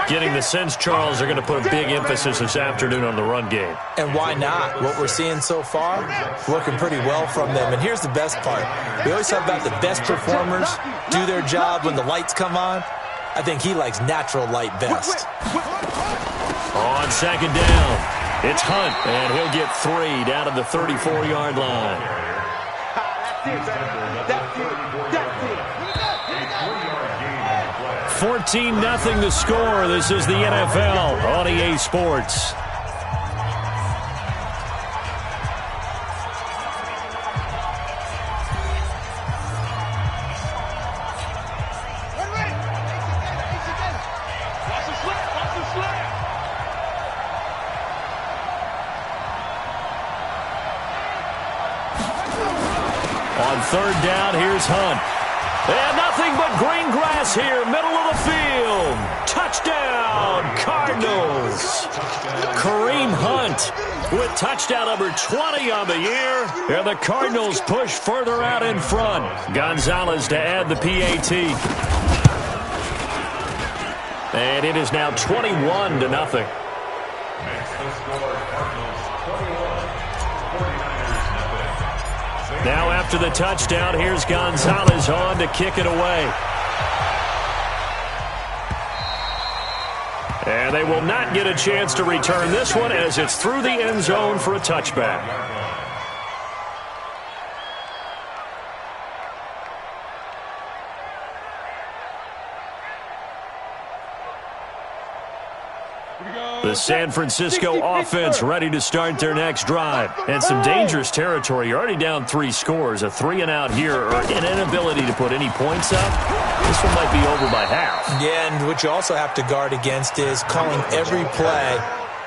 Getting the sense, Charles, they're going to put a big emphasis this afternoon on the run game. And why not? What we're seeing so far, working pretty well from them. And here's the best part. We always talk about the best performers do their job when the lights come on. I think he likes natural light best. On second down, it's Hunt, and he'll get 3 down to the 34-yard line. 14-0 the score. This is the NFL on EA Sports. On third down, here's Hunt. And nothing but green grass here, middle of the field. Touchdown, Cardinals. Kareem Hunt with touchdown number 20 on the year. And the Cardinals push further out in front. Gonzalez to add the PAT. And it is now 21-0. Now after the touchdown, here's Gonzalez on to kick it away. And they will not get a chance to return this one as it's through the end zone for a touchback. The San Francisco offense ready to start their next drive. And some dangerous territory. You're already down 3 scores. A 3-and-out here or an inability to put any points up. This one might be over by half. Yeah, and what you also have to guard against is calling every play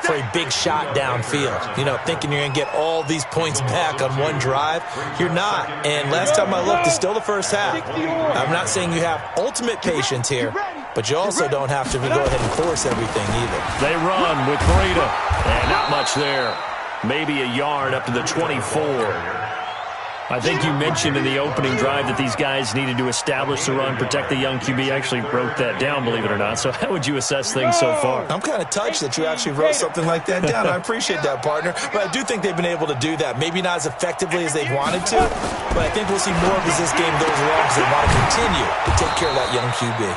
for a big shot downfield. You know, thinking you're going to get all these points back on one drive. You're not. And last time I looked, it's still the first half. I'm not saying you have ultimate patience here, but you also don't have to go ahead and force everything either. They run with Breida. And not much there. Maybe a yard up to the 24. I think you mentioned in the opening drive that these guys needed to establish the run, protect the young QB. I actually wrote that down, believe it or not. So how would you assess things so far? I'm kind of touched that you actually wrote something like that down. I appreciate that, partner. But I do think they've been able to do that. Maybe not as effectively as they wanted to, but I think we'll see more of as this game goes along because they want to continue to take care of that young QB.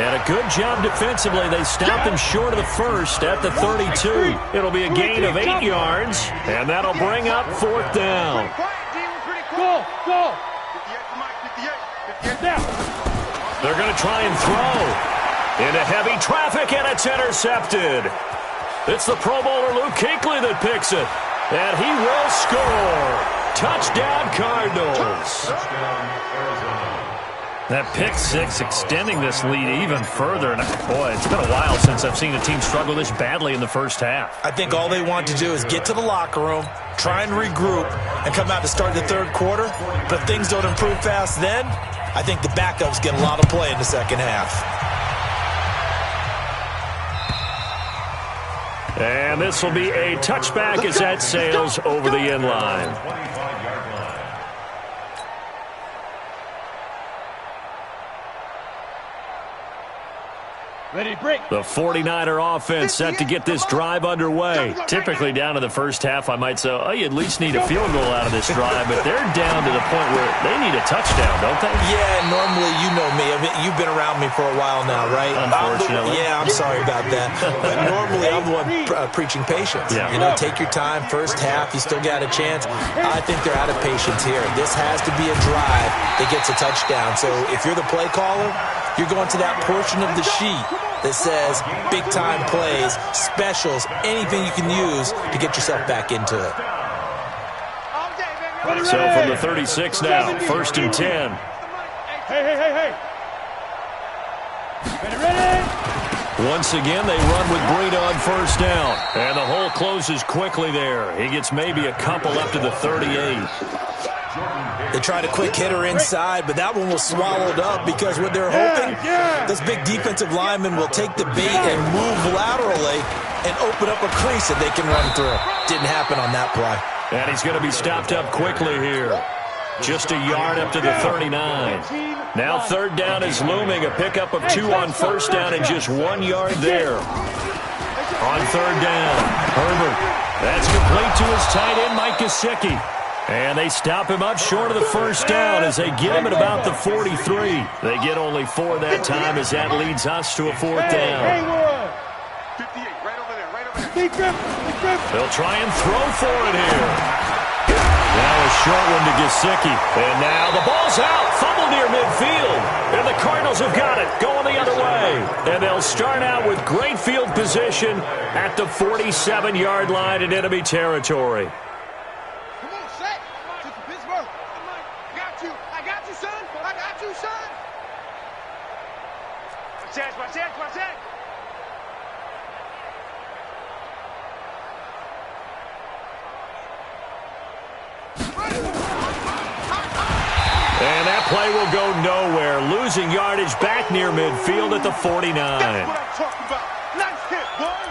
And a good job defensively. They stopped him short of the first at the 32. It'll be a gain of 8 yards, and that'll bring up 4th down. Go! They're going to try and throw into heavy traffic, and it's intercepted. It's the Pro Bowler Luke Kuechly that picks it, and he will score. Touchdown, Cardinals. That pick six extending this lead even further. And boy, it's been a while since I've seen a team struggle this badly in the first half. I think all they want to do is get to the locker room, try and regroup, and come out to start the third quarter. But if things don't improve fast then, I think the backups get a lot of play in the second half. And this will be a touchback as that sails over the end line. Ready, break. The 49er offense set to get this drive underway. Typically down to the first half, I might say, oh, you at least need a field goal out of this drive, but they're down to the point where they need a touchdown, don't they? Yeah, normally, you know me. You've been around me for a while now, right? Unfortunately. I'm sorry about that. But normally, I'm the one preaching patience. Yeah. You know, take your time. First half, you still got a chance. I think they're out of patience here. This has to be a drive that gets a touchdown. So if you're the play caller, you're going to that portion of the sheet that says big-time plays, specials, anything you can use to get yourself back into it. So from the 36 now, 1st and 10. Hey. Ready? Once again, they run with Breida on 1st down. And the hole closes quickly there. He gets maybe a couple up to the 38. They tried a quick hitter inside, but that one was swallowed up because what they're hoping, this big defensive lineman will take the bait and move laterally and open up a crease that they can run through. Didn't happen on that play. And he's going to be stopped up quickly here. Just a yard up to the 39. Now third down is looming. A pickup of 2 on first down and just 1 yard there. On third down, Herbert. That's complete to his tight end, Mike Gesicki. And they stop him up short of the first down as they get him at about the 43. They get only 4 that time as that leads us to a fourth down. 58, right over there, right over there. They'll try and throw for it here. Now a short one to Gesicki. And now the ball's out. Fumble near midfield. And the Cardinals have got it. Going the other way. And they'll start out with great field position at the 47-yard line in enemy territory. And that play will go nowhere. Losing yardage back near midfield at the 49. That's what I'm talking about. Nice hit, boy.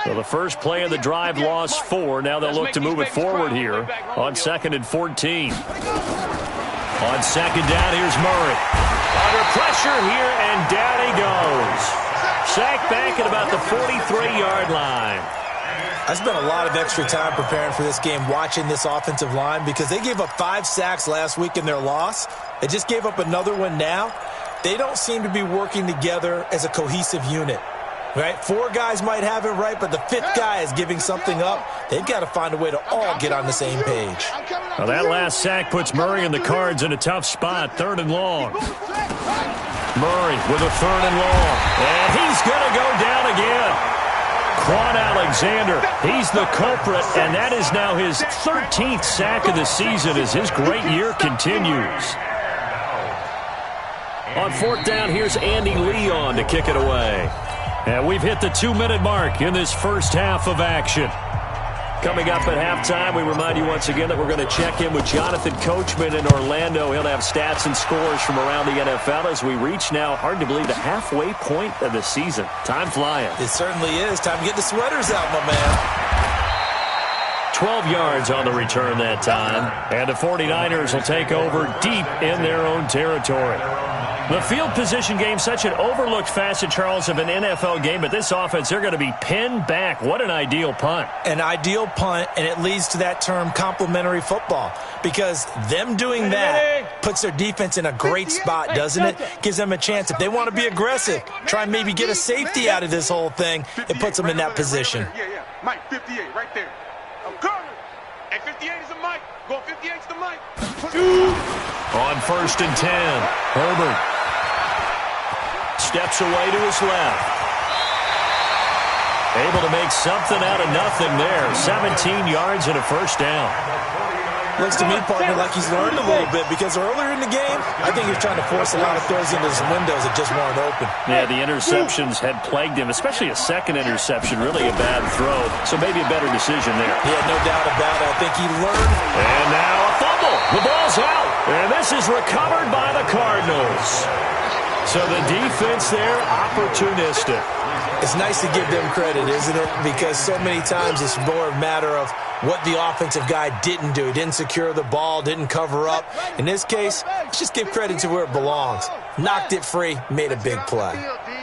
So the first play of the drive lost 4. Now they'll look to move it forward here on 2nd and 14. On second down, here's Murray. Under pressure here, and down he goes. Sacked back at about the 43-yard line. I spent a lot of extra time preparing for this game watching this offensive line because they gave up 5 sacks last week in their loss. They just gave up another one now. They don't seem to be working together as a cohesive unit. Right? 4 guys might have it right, but the 5th guy is giving something up. They've got to find a way to all get on the same page. Well, that last sack puts Murray and the Cards in a tough spot, 3rd and long. Murray with a 3rd and long. And he's going to go down again. Quan Alexander, he's the culprit, and that is now his 13th sack of the season as his great year continues. On 4th down, here's Andy Leon to kick it away. And we've hit the 2-minute mark in this first half of action. Coming up at halftime, we remind you once again that we're going to check in with Jonathan Coachman in Orlando. He'll have stats and scores from around the NFL as we reach now, hard to believe, the halfway point of the season. Time flying. It certainly is. Time to get the sweaters out, my man. 12 yards on the return that time. And the 49ers will take over deep in their own territory. The field position game, such an overlooked facet, Charles, of an NFL game, but this offense, they're going to be pinned back. What an ideal punt. An ideal punt, and it leads to that term complementary football, because them doing that puts their defense in a great spot, doesn't it? Gives them a chance. If they want to be aggressive, try and maybe get a safety out of this whole thing, it puts them in that position. Yeah. Mike, 58, right there. I'm corner. And 58 is a Mike. Go 58 is the Mike. On 1st and 10, Herbert steps away to his left. Able to make something out of nothing there. 17 yards and a first down. Looks to me, partner, like he's learned a little bit, because earlier in the game, I think he was trying to force a lot of throws into his windows that just weren't open. Yeah, the interceptions had plagued him, especially a second interception, really a bad throw. So maybe a better decision there. Yeah, no doubt about it. I think he learned. And now a fumble. The ball's out. And this is recovered by the Cardinals. So the defense there, opportunistic. It's nice to give them credit, isn't it? Because so many times it's more a matter of what the offensive guy didn't do. He didn't secure the ball, didn't cover up. In this case, let's just give credit to where it belongs. Knocked it free, made a big play.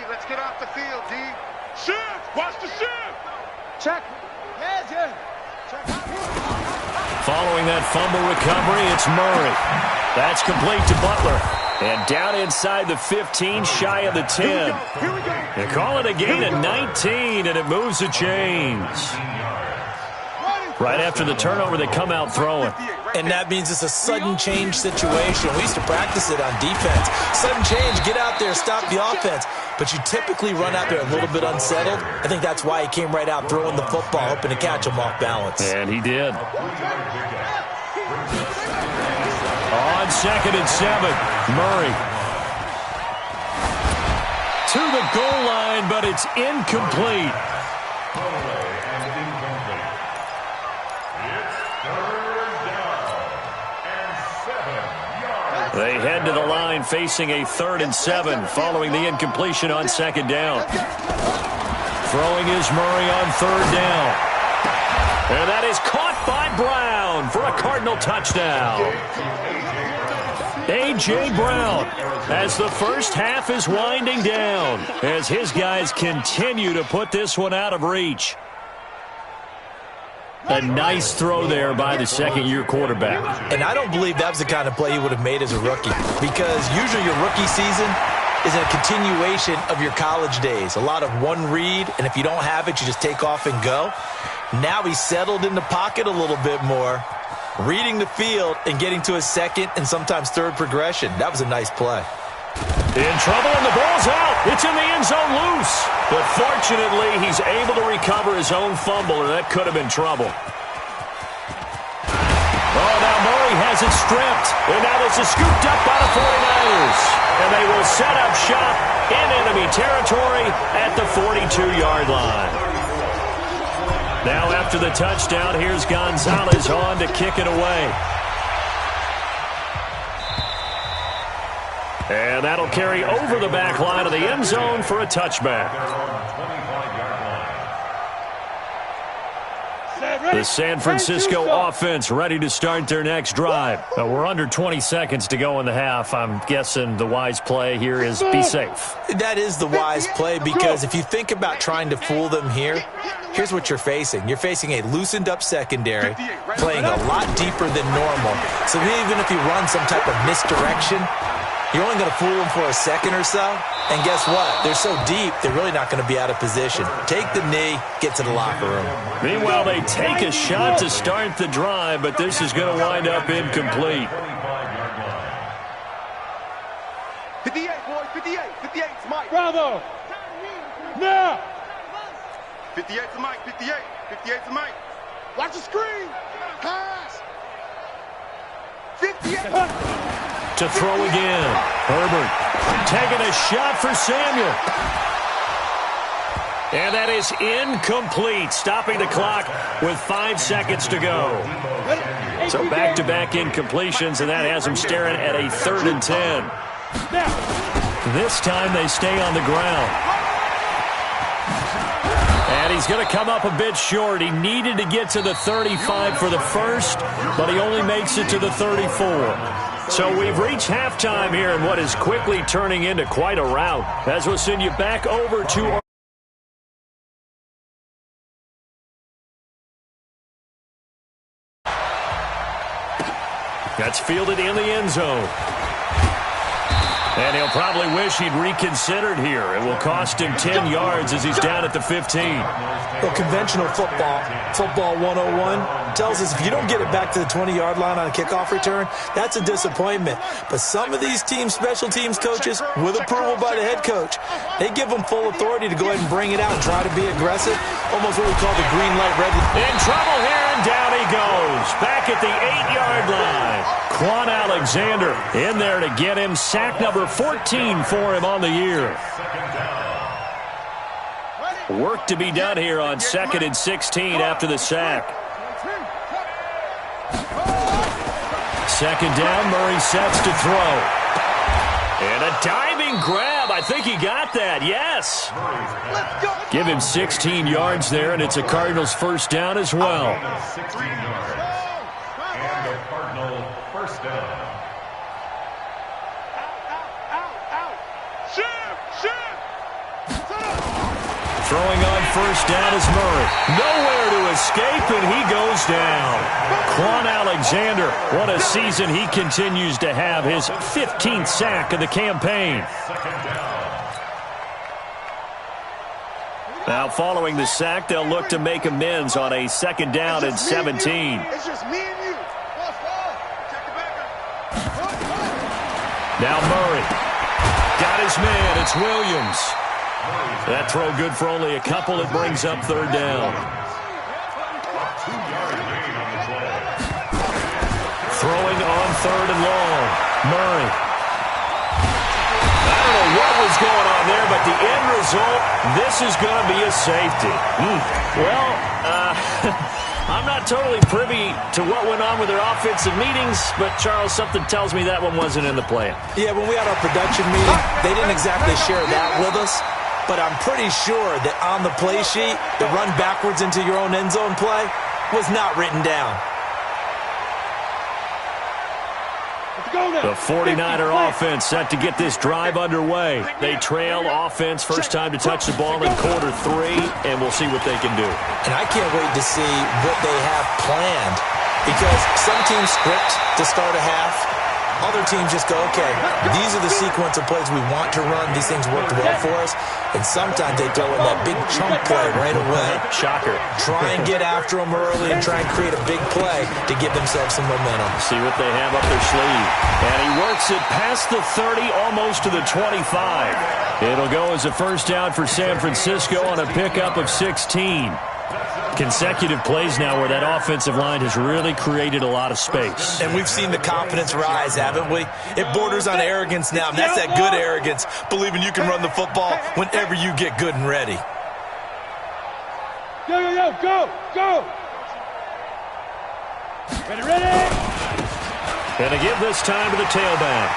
Let's get off the field, D. Shift! Watch the shift! Check. Yeah. Check. Following that fumble recovery, it's Murray. That's complete to Butler. And down inside the 15, shy of the 10. Here we go. They call it a gain of 19, and it moves the chains. Right after the turnover, they come out throwing. And that means it's a sudden change situation. We used to practice it on defense. Sudden change, get out there, stop the offense. But you typically run out there a little bit unsettled. I think that's why he came right out throwing the football, hoping to catch him off balance. And he did. On 2nd and 7, Murray. To the goal line, but it's incomplete. They head to the line and facing a 3rd and 7 following the incompletion on 2nd down. Throwing is Murray on 3rd down. And that is caught by Brown for a Cardinal touchdown. A.J. Brown, as the first half is winding down, as his guys continue to put this one out of reach. A nice throw there by the second-year quarterback. And I don't believe that was the kind of play he would have made as a rookie, because usually your rookie season is a continuation of your college days. A lot of one read, and if you don't have it, you just take off and go. Now he's settled in the pocket a little bit more, reading the field and getting to his second and sometimes third progression. That was a nice play. In trouble, and the ball's out. It's in the end zone loose. But fortunately, he's able to recover his own fumble, or that could have been trouble. Oh, now Murray has it stripped. And now this is scooped up by the 49ers. And they will set up shop in enemy territory at the 42-yard line. Now after the touchdown, here's Gonzalez on to kick it away. And that'll carry over the back line of the end zone for a touchback. The San Francisco offense ready to start their next drive. We're under 20 seconds to go in the half. I'm guessing the wise play here is be safe. That is the wise play, because if you think about trying to fool them here, here's what you're facing. You're facing a loosened up secondary, playing a lot deeper than normal. So even if you run some type of misdirection, you're only going to fool them for a second or so. And guess what? They're so deep, they're really not going to be out of position. Take the knee, get to the locker room. Meanwhile, they take a shot to start the drive, but this is going to wind up incomplete. 58, boys, 58. 58's Mike. Bravo. Now. 58's Mike, 58. 58's Mike. Watch the screen. Pass. 58. To throw again. Herbert taking a shot for Samuel. And that is incomplete, stopping the clock with 5 seconds to go. So back-to-back incompletions, and that has them staring at a 3rd and 10. This time they stay on the ground. And he's going to come up a bit short. He needed to get to the 35 for the first, but he only makes it to the 34. So we've reached halftime here in what is quickly turning into quite a rout, as we'll send you back over to our... That's fielded in the end zone. And he'll probably wish he'd reconsidered here. It will cost him 10 yards as he's down at the 15. Well, conventional football 101, tells us if you don't get it back to the 20-yard line on a kickoff return, that's a disappointment. But some of these special teams coaches, with approval by the head coach, they give them full authority to go ahead and bring it out and try to be aggressive, almost what we call the green light, red light. In trouble here, and down he goes. Back at the 8-yard line. Quan Alexander in there to get him sack number 14 for him on the year. Work to be done here on 2nd and 16 after the sack. 2nd down, Murray sets to throw. And a diving grab. I think he got that, yes. Give him 16 yards there, and it's a Cardinals first down as well. Throwing on first down is Murray. Nowhere to escape, and he goes down. Quan Alexander, what a season he continues to have. His 15th sack of the campaign. Now, following the sack, they'll look to make amends on a 2nd down and 17. It's just me and you. Now Murray. Got his man. It's Williams. That throw good for only a couple. It brings up 3rd down. Throwing on 3rd and long. Murray. I don't know what what was going on there, but the end result, this is going to be a safety. Well, I'm not totally privy to what went on with their offensive meetings, but, Charles, something tells me that one wasn't in the plan. Yeah, when we had our production meeting, they didn't exactly share that with us, but I'm pretty sure that on the play sheet, the run backwards into your own end zone play was not written down. The 49er offense set to get this drive underway. They trail offense first time to touch the ball in quarter 3, and we'll see what they can do. And I can't wait to see what they have planned, because some teams script to start a half. Other teams just go, okay, these are the sequence of plays we want to run. These things worked well for us. And sometimes they throw in that big chunk play right away. Shocker. Try and get after them early and try and create a big play to give themselves some momentum. See what they have up their sleeve. And he works it past the 30, almost to the 25. It'll go as a first down for San Francisco on a pickup of 16. Consecutive plays now where that offensive line has really created a lot of space. And we've seen the confidence rise, haven't we? It borders on arrogance now, and that's that good arrogance, believing you can run the football whenever you get good and ready. Go! Ready! And to give this time to the tailback.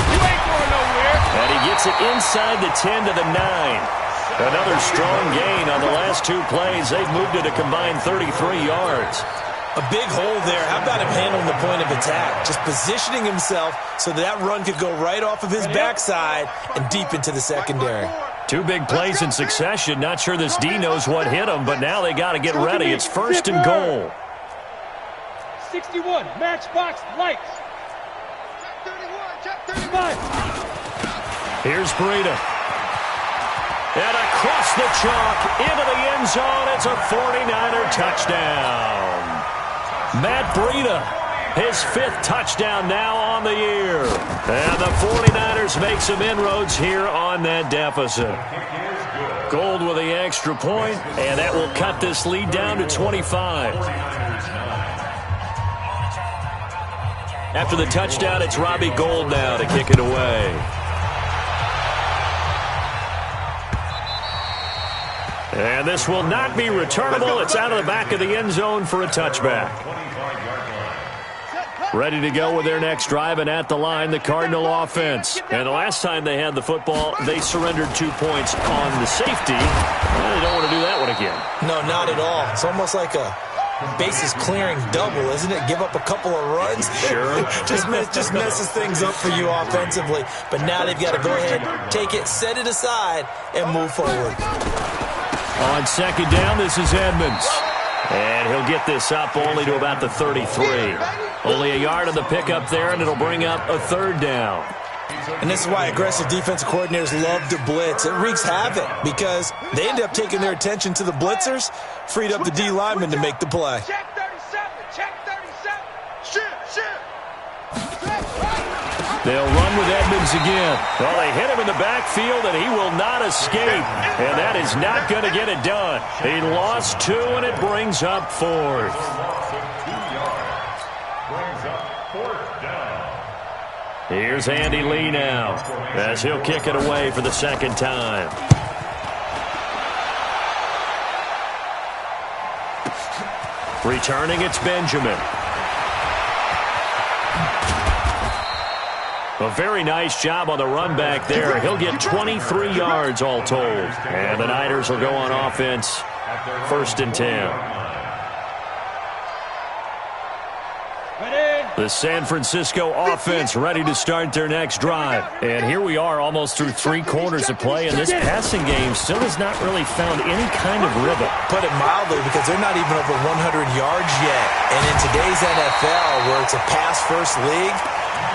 You ain't going nowhere. And he gets it inside the 10 to the 9. Another strong gain on the last 2 plays. They've moved it a combined 33 yards. A big hole there. How about him handling the point of attack? Just positioning himself so that run could go right off of his backside and deep into the secondary. 2 big plays in succession. Not sure this D knows what hit him, but now they got to get ready. It's first and goal. 61, matchbox lights. Check 31, check 35. Here's Breida. And across the chalk into the end zone. It's a 49er touchdown. Matt Breida, his 5th touchdown now on the year. And the 49ers make some inroads here on that deficit. Gold with the extra point, and that will cut this lead down to 25. After the touchdown, it's Robbie Gould now to kick it away. And this will not be returnable. It's out of the back of the end zone for a touchback. Ready to go with their next drive, and at the line, the Cardinal offense. And the last time they had the football, they surrendered 2 points on the safety. Well, they don't want to do that one again. No, not at all. It's almost like a bases clearing double, isn't it? Give up a couple of runs. Sure. just messes things up for you offensively. But now they've got to go ahead, take it, set it aside, and move forward. On second down, this is Edmonds. And he'll get this up only to about the 33. Only a yard on the pickup there, and it'll bring up a 3rd down. And this is why aggressive defensive coordinators love to blitz. It wreaks havoc because they end up taking their attention to the blitzers, freed up the D lineman to make the play. Check 37, check 37. Shift. They'll run with Edmonds again. Well, they hit him in the backfield, and he will not escape. And that is not going to get it done. He lost 2, and it brings up 4th. Here's Andy Lee now, as he'll kick it away for the 2nd time. Returning, it's Benjamin. A very nice job on the run back there. He'll get 23 yards all told. And the Niners will go on offense, 1st and 10. The San Francisco offense ready to start their next drive. And here we are almost through 3 quarters of play, and this passing game still has not really found any kind of rhythm. Put it mildly, because they're not even over 100 yards yet. And in today's NFL, where it's a pass-first league,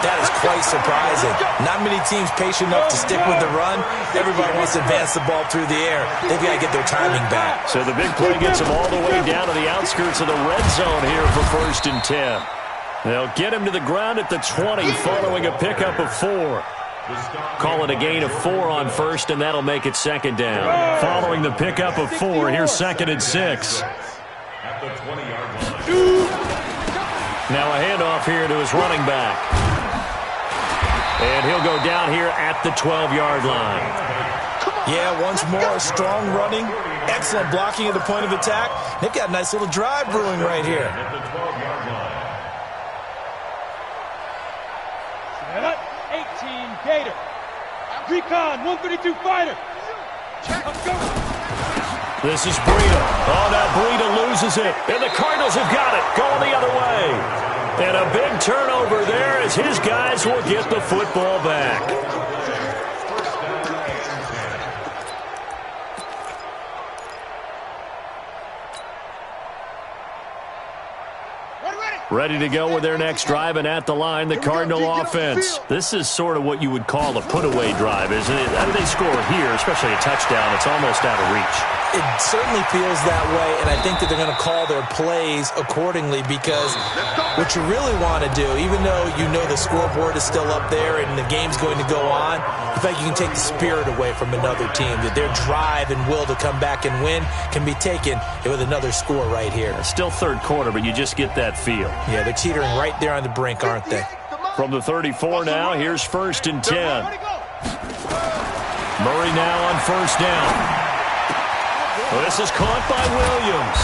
that is quite surprising. Not many teams patient enough to stick with the run. Everybody wants to advance the ball through the air. They've got to get their timing back. So the big play gets them all the way down to the outskirts of the red zone here for 1st and 10. They'll get him to the ground at the 20 following a pickup of 4. Call it a gain of 4 on 1st, and that'll make it 2nd down. Following the pickup of 4, here's 2nd and 6. Now a handoff here to his running back. And he'll go down here at the 12-yard line. Yeah, once more, strong running, excellent blocking at the point of attack. They've got a nice little drive brewing right here. 18 Gator. Recon 132 fighter. Let's go. This is Breida. Oh, now Breida loses it. And the Cardinals have got it. Going the other way. And a big turnover there as his guys will get the football back. Ready to go with their next drive, and at the line, the Cardinal offense. This is sort of what you would call a put-away drive, isn't it? How do they score here, especially a touchdown? It's almost out of reach. It certainly feels that way, and I think that they're going to call their plays accordingly because what you really want to do, even though you know the scoreboard is still up there and the game's going to go on, the fact you can take the spirit away from another team, that their drive and will to come back and win can be taken with another score right here. Still third quarter, but you just get that feel. Yeah, they're teetering right there on the brink, aren't they? From the 34 now, here's 1st and 10. Murray now on 1st down. This is caught by Williams.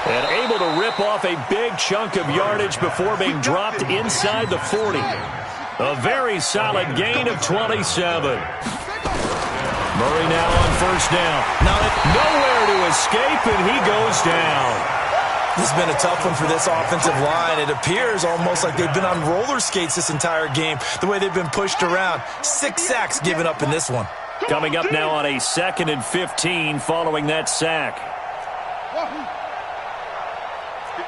And able to rip off a big chunk of yardage before being dropped inside the 40. A very solid gain of 27. Murray now on 1st down. Nowhere to escape, and he goes down. This has been a tough one for this offensive line. It appears almost like they've been on roller skates this entire game, the way they've been pushed around. 6 sacks given up in this one. Coming up now on a 2nd and 15 following that sack. 58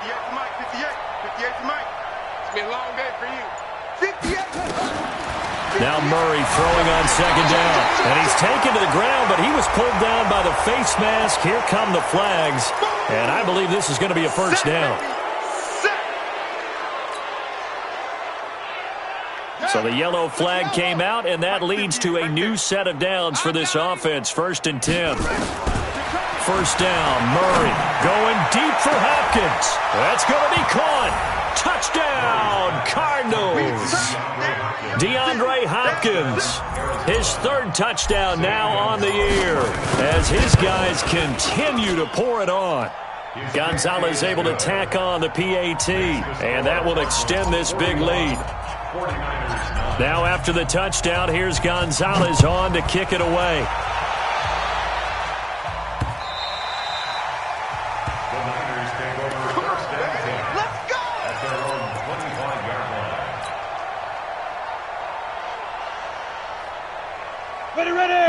to Mike, 58 to Mike. It's been a long day for you. 58. Now Murray throwing on 2nd down. And he's taken to the ground, but he was pulled down by the face mask. Here come the flags. And I believe this is going to be a 1st down. So the yellow flag came out, and that leads to a new set of downs for this offense. 1st and 10. 1st down, Murray going deep for Hopkins. That's going to be caught. Touchdown, Cardinals. DeAndre Hopkins, his 3rd touchdown now on the year as his guys continue to pour it on. Gonzalez able to tack on the PAT, and that will extend this big lead. Now after the touchdown, here's Gonzalez on to kick it away.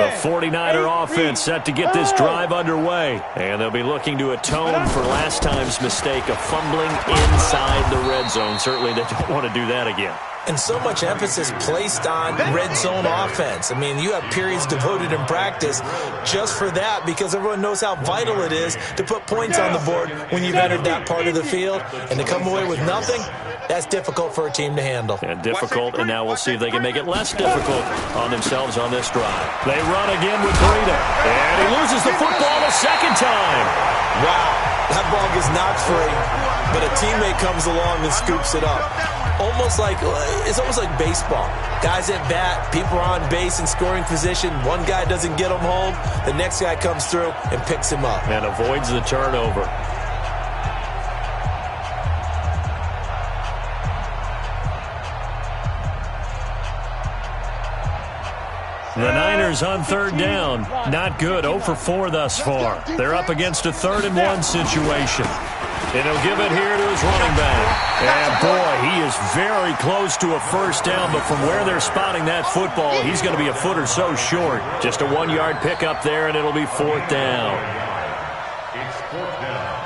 The 49er offense set to get this drive underway. And they'll be looking to atone for last time's mistake of fumbling inside the red zone. Certainly they don't want to do that again. And so much emphasis placed on red zone offense. I mean, you have periods devoted in practice just for that because everyone knows how vital it is to put points on the board when you've entered that part of the field. And to come away with nothing, that's difficult for a team to handle. And difficult, and now we'll see if they can make it less difficult on themselves on this drive. They run again with Breida. And he loses the football a 2nd time. Wow, that ball gets knocked free, but a teammate comes along and scoops it up. It's almost like baseball. Guys at bat, people are on base in scoring position. One guy doesn't get him home. The next guy comes through and picks him up. And avoids the turnover. The Niners on 3rd down. Not good. 0 for 4 thus far. They're up against a 3rd and 1 situation. And he'll give it here to his running back. And, boy, he is very close to a 1st down, but from where they're spotting that football, he's going to be a foot or so short. Just a 1-yard pickup there, and it'll be 4th down. It's 4th down.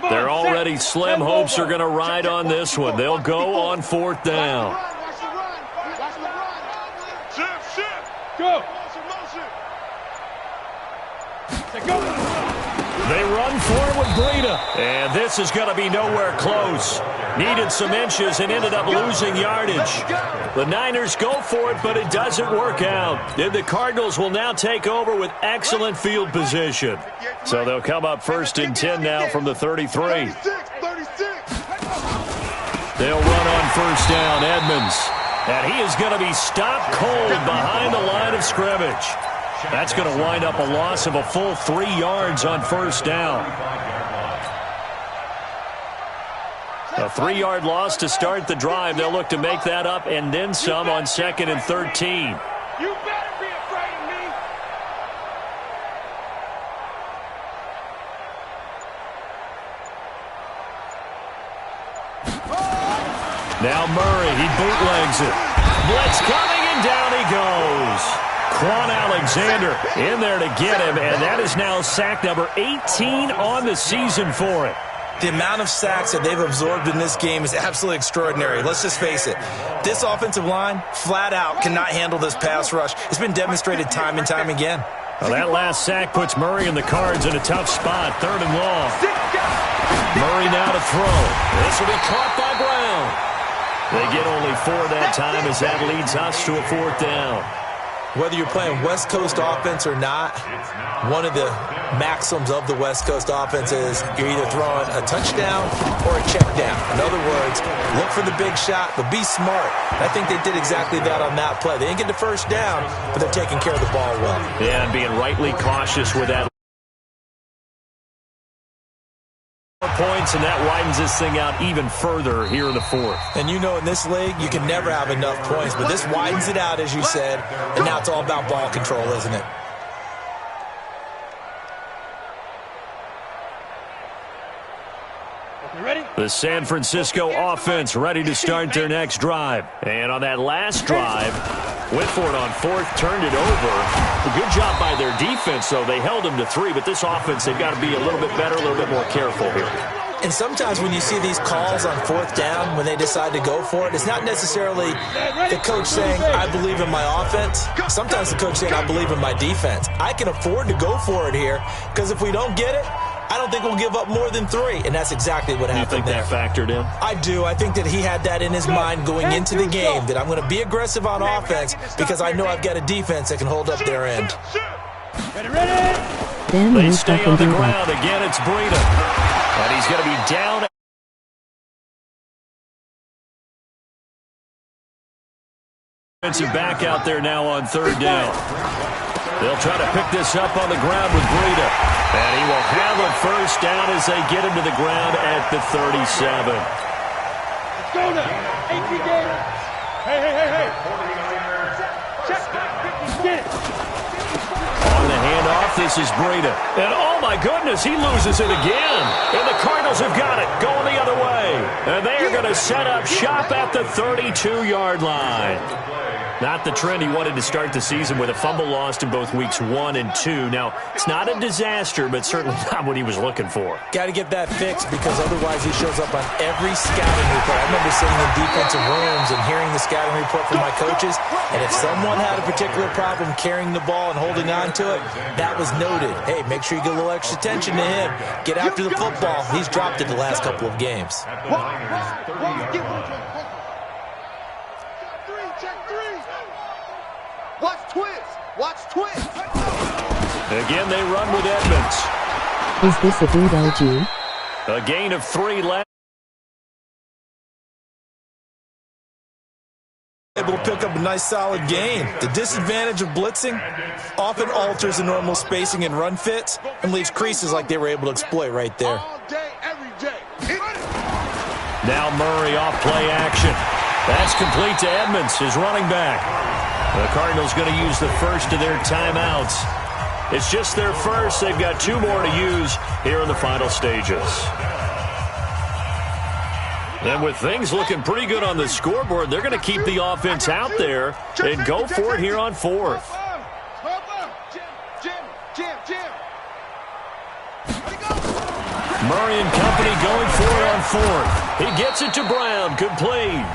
They're already slim hopes are going to ride on this one. They'll go on 4th down. Go. They run for it with Breida. And this is going to be nowhere close. Needed some inches and ended up losing yardage. The Niners go for it, but it doesn't work out. And the Cardinals will now take over with excellent field position. So they'll come up 1st and 10 now from the 33. They'll run on 1st down, Edmonds. And he is going to be stopped cold behind the line of scrimmage. That's going to wind up a loss of a full 3 yards on 1st down. A 3-yard loss to start the drive. They'll look to make that up and then some on 2nd and 13. You better be afraid of me. Now Murray, he bootlegs it. Blitz coming, and down he goes. Quan Alexander in there to get him, and that is now sack number 18 on the season for it. The amount of sacks that they've absorbed in this game is absolutely extraordinary. Let's just face it. This offensive line, flat out, cannot handle this pass rush. It's been demonstrated time and time again. Well, that last sack puts Murray and the Cards in a tough spot, 3rd and long. Murray now to throw. This will be caught by Brown. They get only 4 that time as that leads us to a 4th down. Whether you're playing West Coast offense or not, one of the maxims of the West Coast offense is you're either throwing a touchdown or a check down. In other words, look for the big shot, but be smart. I think they did exactly that on that play. They didn't get the 1st down, but they're taking care of the ball well. Yeah, and being rightly cautious with that. Points, and that widens this thing out even further here in the 4th. And you know, in this league, you can never have enough points, but this widens it out, as you said, and now it's all about ball control, isn't it? Ready? The San Francisco offense ready to start their next drive. And on that last drive, went for it on 4th, turned it over. A good job by their defense, though. They held them to 3, but this offense, they've got to be a little bit better, a little bit more careful here. And sometimes when you see these calls on 4th down, when they decide to go for it, it's not necessarily the coach saying, I believe in my offense. Sometimes the coach saying, I believe in my defense. I can afford to go for it here, because if we don't get it, I don't think we'll give up more than 3, and that's exactly what happened there. You think that factored in? I do. I think that he had that in his mind going into the game, that I'm going to be aggressive on offense because I know I've got a defense that can hold up their end. Ready? They stay on the ground. Again, it's Breida. And he's going to be down. Defensive back out there now on 3rd down. They'll try to pick this up on the ground with Breida. And he will have a 1st down as they get him to the ground at the 37. Let's go now. 18 Gator. Hey. Check. Get it. On the handoff, this is Breida. And oh my goodness, he loses it again. And the Cardinals have got it, going the other way. And they are going to set up shop at the 32-yard line. Not the trend he wanted to start the season with a fumble lost in both weeks 1 and 2. Now, it's not a disaster, but certainly not what he was looking for. Got to get that fixed because otherwise he shows up on every scouting report. I remember sitting in defensive rooms and hearing the scouting report from my coaches, and if someone had a particular problem carrying the ball and holding on to it, that was noted. Hey, make sure you get a little extra attention to him. Get after the football. He's dropped it the last couple of games. Watch twist. Again, they run with Edmonds. Is this a good LG? A gain of 3 left. Able to pick up a nice solid gain. The disadvantage of blitzing often alters the normal spacing and run fits and leaves creases like they were able to exploit right there. All day, every day. Now Murray off play action. That's complete to Edmonds, his running back. The Cardinals going to use the first of their timeouts. It's just their first. They've got 2 more to use here in the final stages. And with things looking pretty good on the scoreboard, they're going to keep the offense out there and go for it here on 4th. Murray and company going for it on 4th. He gets it to Brown, complete.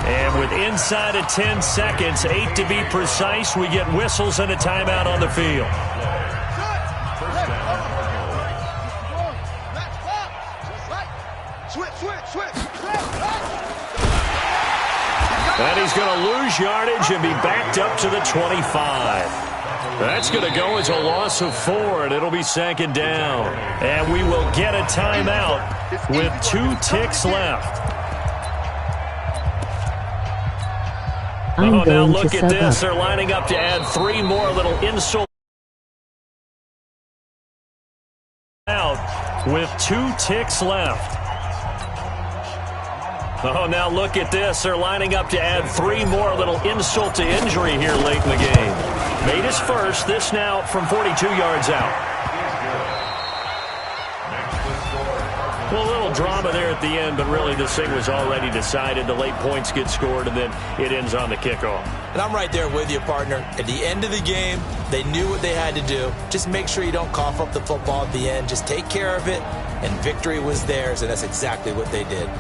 And with inside of 10 seconds, 8 to be precise, we get whistles and a timeout on the field. And he's going to lose yardage and be backed up to the 25. That's going to go as a loss of 4, and it'll be 2nd down. And we will get a timeout with 2 ticks left. Oh, now look at this. They're lining up to add 3 more. Little insult out with 2 ticks left. Oh, now look at this. They're lining up to add 3 more. Little insult to injury here late in the game. Made his first. This now from 42 yards out. Well, a little drama there at the end, but really this thing was already decided. The late points get scored, and then it ends on the kickoff. And I'm right there with you, partner. At the end of the game, they knew what they had to do. Just make sure you don't cough up the football at the end. Just take care of it, and victory was theirs, and that's exactly what they did.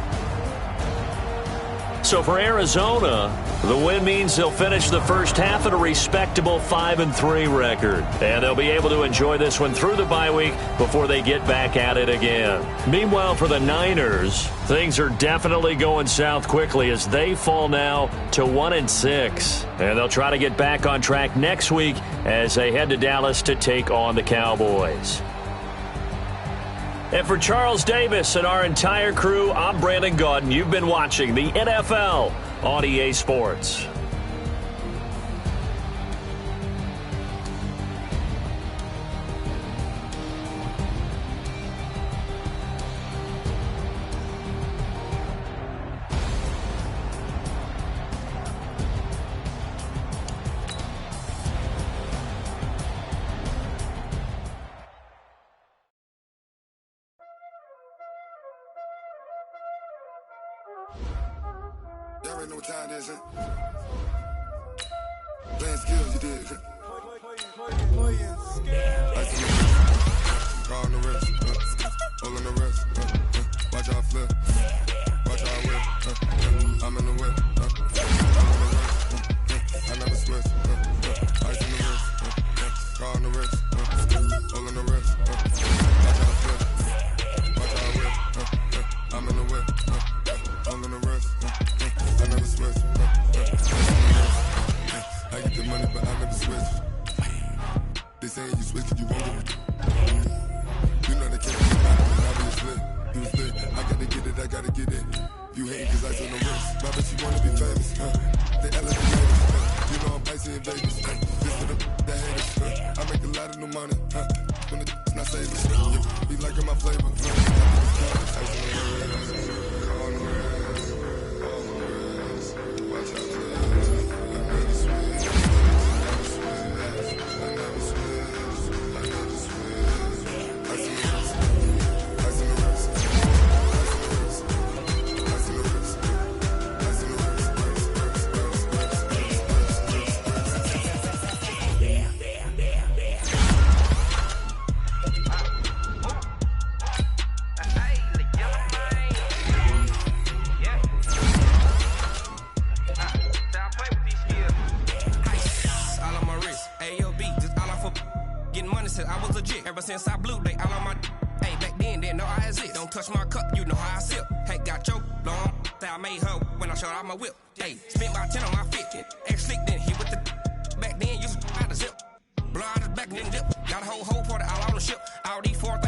So for Arizona, the win means they'll finish the first half at a respectable 5-3 record. And they'll be able to enjoy this one through the bye week before they get back at it again. Meanwhile, for the Niners, things are definitely going south quickly as they fall now to 1-6. And they'll try to get back on track next week as they head to Dallas to take on the Cowboys. And for Charles Davis and our entire crew, I'm Brandon Gaudin. You've been watching the NFL on EA Sports. Y'all already know what time it is, huh? Playing skills, you did. Calling the rest, holding the rest. Watch out flip, watch out whip. I'm in the whip, I never switch. Ice in the wrist, calling the rest, holding the rest. Watch out flip, watch out whip. I'm in the whip, holding the rest. I never switch. I get the money, but I never switch. They saying you switch it, you won't get it. You know they can't get it back, but I be split. You was lit. I gotta get it, I gotta get it. You hate cause I took no risks. My bitch, you wanna be famous, They elevated, you know I'm icy in Vegas, This for the haters, I make a lot of new money, When it's not saving, Be liking my flavor, since I blew, they all on my hey, back then, didn't know I exist. Don't touch my cup, you know how I sip. Hey, got your long, that I made her when I showed out my whip. Hey, spent my 10 on my 50. Ex-slick, then hit with the back then, used to out the zip. Blow out his back and then dip. Got a whole party all on the ship. All these 4